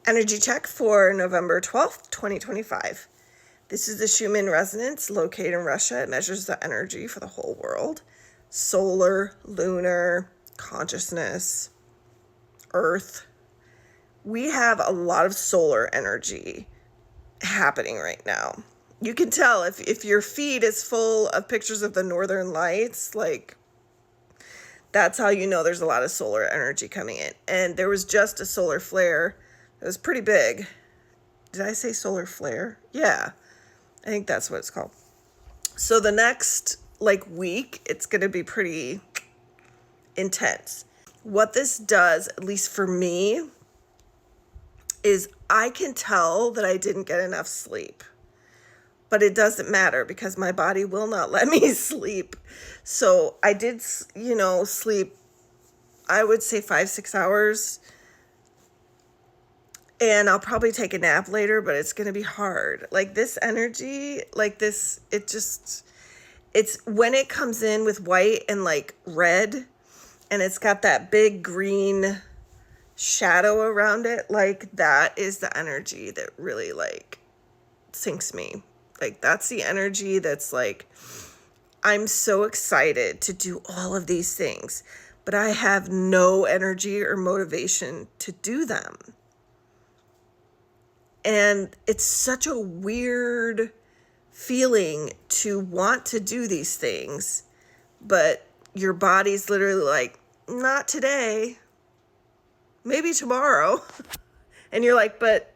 Energy check for November 12th, 2025. This is the Schumann resonance located in Russia. It measures the energy for the whole world. Solar, lunar, consciousness, earth. We have a lot of solar energy happening right now. You can tell if your feed is full of pictures of the northern lights, like that's how you know there's a lot of solar energy coming in. And there was just a solar flare. It was pretty big. Did I say solar flare? Yeah, I think that's what it's called. So the next week, it's going to be pretty intense. What this does, at least for me, is I can tell that I didn't get enough sleep. But it doesn't matter because my body will not let me sleep. So I did, sleep, I would say 5-6 hours. And I'll probably take a nap later, but it's going to be hard. Like this energy, it's when it comes in with white and red, and it's got that big green shadow around it, that is the energy that really sinks me. That's the energy that's I'm so excited to do all of these things, but I have no energy or motivation to do them. And it's such a weird feeling to want to do these things, but your body's literally not today, maybe tomorrow. And you're like, but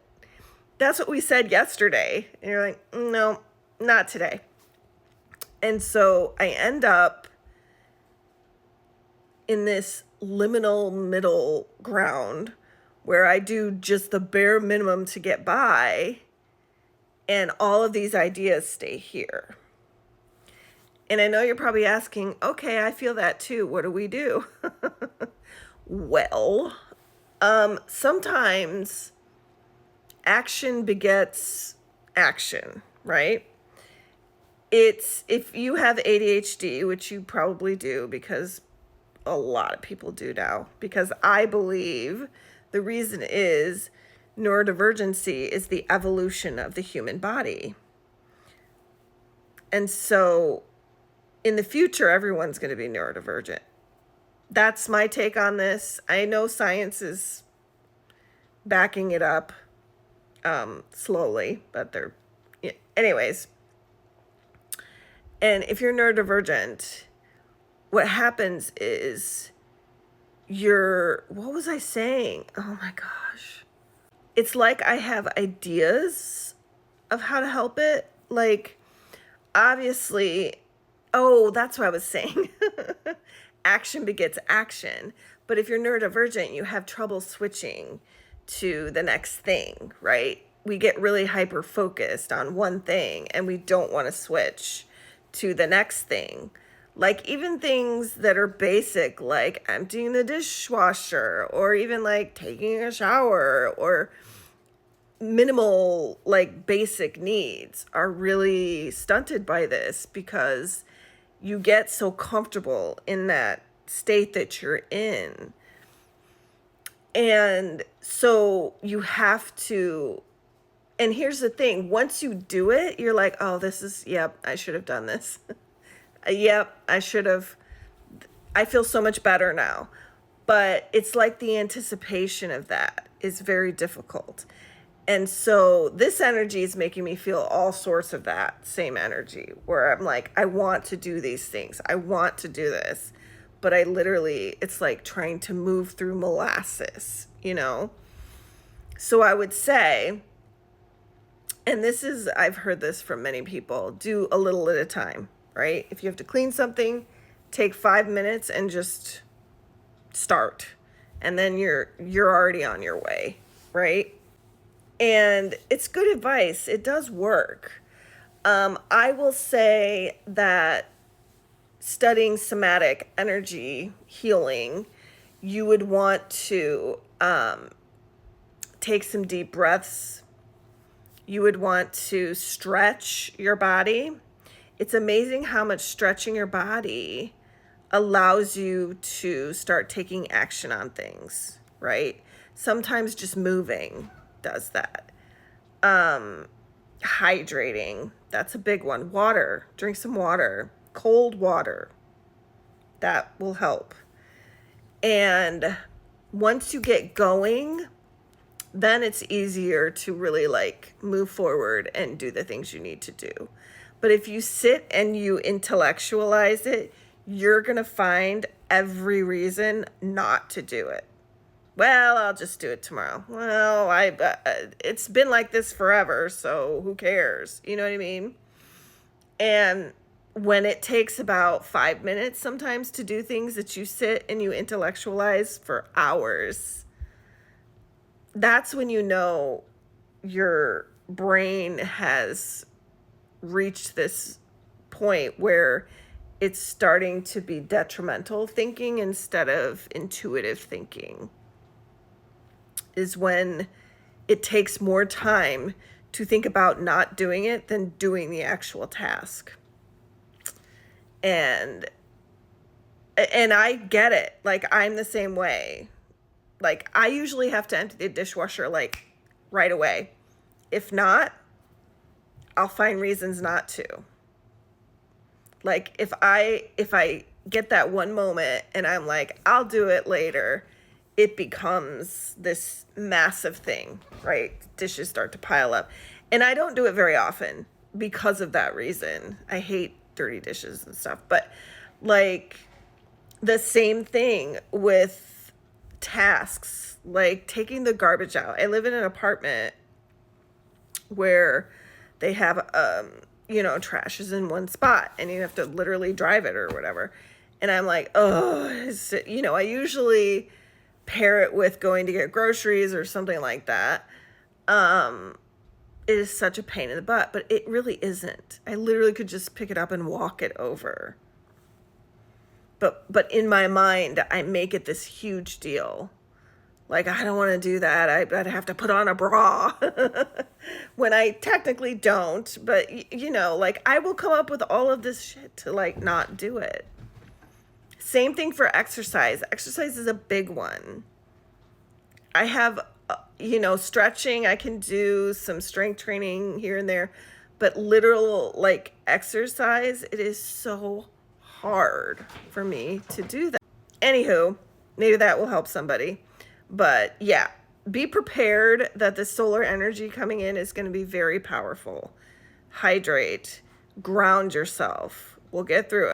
that's what we said yesterday. And you're like, no, not today. And so I end up in this liminal middle ground where I do just the bare minimum to get by, and all of these ideas stay here. And I know you're probably asking, okay, I feel that too. What do we do? Well, sometimes action begets action, right? It's if you have ADHD, which you probably do because a lot of people do now, because I believe the reason is neurodivergency is the evolution of the human body. And so in the future, everyone's going to be neurodivergent. That's my take on this. I know science is backing it up slowly, but anyways. And if you're neurodivergent, what happens is what was I saying? Oh my gosh. It's like I have ideas of how to help it. Obviously, that's what I was saying. Action begets action. But if you're neurodivergent, you have trouble switching to the next thing, right? We get really hyper focused on one thing and we don't want to switch to the next thing. Even things that are basic, like emptying the dishwasher, or even taking a shower, or minimal basic needs are really stunted by this because you get so comfortable in that state that you're in. And so you have to, and here's the thing, once you do it, you're like, oh, I should have done this. Yep, I should have. I feel so much better now. But it's the anticipation of that is very difficult. And so this energy is making me feel all sorts of that same energy where I'm I want to do these things. I want to do this. But I literally, it's trying to move through molasses, So I would say, and I've heard this from many people, do a little at a time. Right? If you have to clean something, take 5 minutes and just start. And then you're already on your way, right? And it's good advice. It does work. I will say that studying somatic energy healing, you would want to take some deep breaths. You would want to stretch your body. It's amazing how much stretching your body allows you to start taking action on things, right? Sometimes just moving does that. Hydrating, that's a big one. Water, drink some water, cold water. That will help. And once you get going, then it's easier to really like move forward and do the things you need to do. But if you sit and you intellectualize it, you're going to find every reason not to do it. Well, I'll just do it tomorrow. Well, it's been like this forever, so who cares? You know what I mean? And when it takes about 5 minutes sometimes to do things that you sit and you intellectualize for hours, that's when you know your brain has reached this point where it's starting to be detrimental thinking instead of intuitive thinking, is when it takes more time to think about not doing it than doing the actual task. And I get it. Like, I'm the same way. Like, I usually have to empty the dishwasher like right away. If not, I'll find reasons not to. Like, if I get that one moment and I'm like, I'll do it later, it becomes this massive thing, right? Dishes start to pile up. And I don't do it very often because of that reason. I hate dirty dishes and stuff. But like, the same thing with tasks, like taking the garbage out. I live in an apartment where they have, trash is in one spot and you have to literally drive it or whatever. And I'm like, oh, I usually pair it with going to get groceries or something like that. It is such a pain in the butt, but it really isn't. I literally could just pick it up and walk it over. But in my mind, I make it this huge deal. Like, I don't want to do that. I'd have to put on a bra when I technically don't. But, like, I will come up with all of this shit to, like, not do it. Same thing for exercise. Exercise is a big one. I have, stretching. I can do some strength training here and there. But literal, like, exercise, it is so hard for me to do that. Anywho, maybe that will help somebody. But yeah, be prepared that the solar energy coming in is going to be very powerful. Hydrate, ground yourself. We'll get through it.